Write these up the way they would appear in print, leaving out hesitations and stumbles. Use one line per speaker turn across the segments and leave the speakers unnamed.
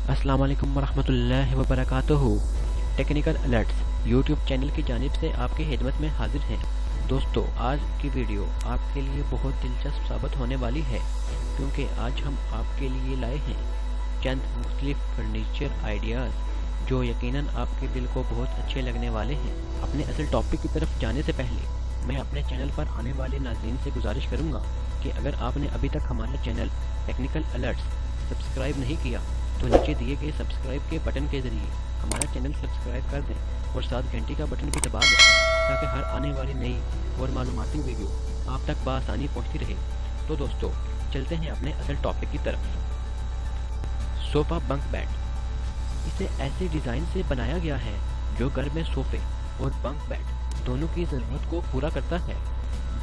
अस्सलाम वालेकुम वरहमतुल्लाहि वबरकातुहू। टेक्निकल अलर्ट्स यूट्यूब चैनल की जानिब से आपकी खिदमत में हाजिर हैं। दोस्तों, आज की वीडियो आपके लिए बहुत दिलचस्प साबित होने वाली है, क्योंकि आज हम आपके लिए लाए हैं चंद मुख्तलिफ फर्नीचर आइडियाज़ जो यकीनन आपके दिल को बहुत अच्छे लगने वाले हैं। अपने असल टॉपिक की तरफ जाने से पहले मैं अपने चैनल पर आने वाले नाज़रीन से गुजारिश करूँगा कि अगर आपने अभी तक हमारा चैनल टेक्निकल अलर्ट्स सब्सक्राइब नहीं किया तो नीचे दिए गए सब्सक्राइब के बटन के ज़रिए हमारा चैनल सब्सक्राइब कर दें और साथ घंटी का बटन भी दबा दें, ताकि हर आने वाली नई और मालूमाती वीडियो आप तक बआसानी पहुंचती रहे। तो दोस्तों, चलते हैं अपने असल टॉपिक की तरफ। Sofa bunk bed. इसे ऐसे डिज़ाइन से बनाया गया है जो घर में सोफ़े और बंक बेड दोनों की ज़रूरत को पूरा करता है।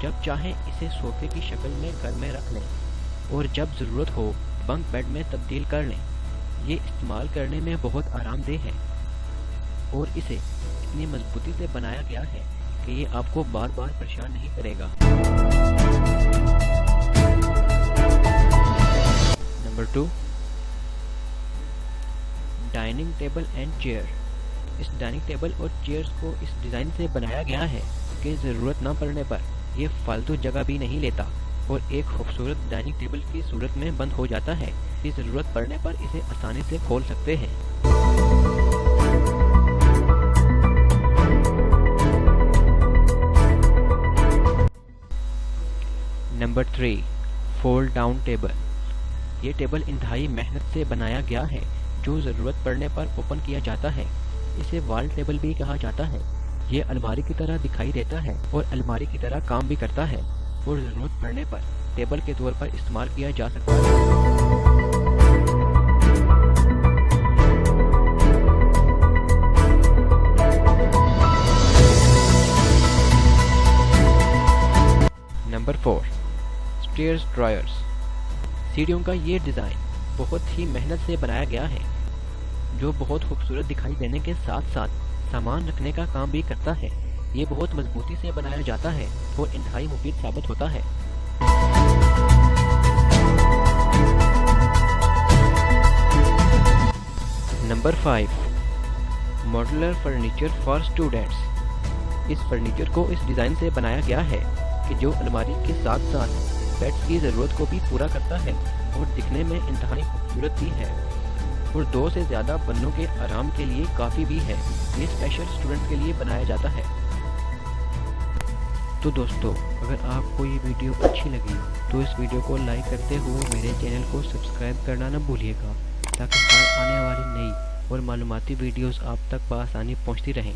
जब चाहें इसे सोफ़े की शक्ल में घर में रख लें और जब ज़रूरत हो बंक बेड में तब्दील कर लें। ये इस्तेमाल करने में बहुत आरामदेह है और इसे इतनी मजबूती से बनाया गया है कि ये आपको बार बार परेशान नहीं करेगा। Number 2, dining table and chair. इस डाइनिंग टेबल और चेयर्स को इस डिज़ाइन से बनाया गया है कि ज़रूरत न पड़ने पर ये फालतू जगह भी नहीं लेता और एक खूबसूरत डाइनिंग टेबल की सूरत में बंद हो जाता है। कि ज़रूरत पड़ने पर इसे आसानी से खोल सकते हैं। Number 3, fold down table. ये टेबल इंतहाई मेहनत से बनाया गया है जो ज़रूरत पड़ने पर ओपन किया जाता है। इसे वॉल टेबल भी कहा जाता है। ये अलमारी की तरह दिखाई देता है और अलमारी की तरह काम भी करता है और ज़रूरत पड़ने पर टेबल के तौर पर इस्तेमाल किया जा सकता है। Number 4, stairs dryers. सीढ़ियों का ये डिज़ाइन बहुत ही मेहनत से बनाया गया है जो बहुत खूबसूरत दिखाई देने के साथ साथ सामान रखने का काम भी करता है। ये बहुत मजबूती से बनाया जाता है और इंतहाई मुफीद साबित होता है। Number 5, modular furniture for students. इस फर्नीचर को इस डिज़ाइन से बनाया गया है कि जो अलमारी के साथ साथ बेड्स की ज़रूरत को भी पूरा करता है और दिखने में इंतहाई खूबसूरत भी है और 2 से ज़्यादा बंदों के आराम के लिए काफ़ी भी है। ये स्पेशल स्टूडेंट के लिए बनाया जाता है। तो दोस्तों, अगर आपको ये वीडियो अच्छी लगी तो इस वीडियो को लाइक करते हुए मेरे चैनल को सब्सक्राइब करना न भूलिएगा, ताकि हर आने वाली नई और मालूमाती वीडियोस आप तक बआसानी पहुंचती रहें।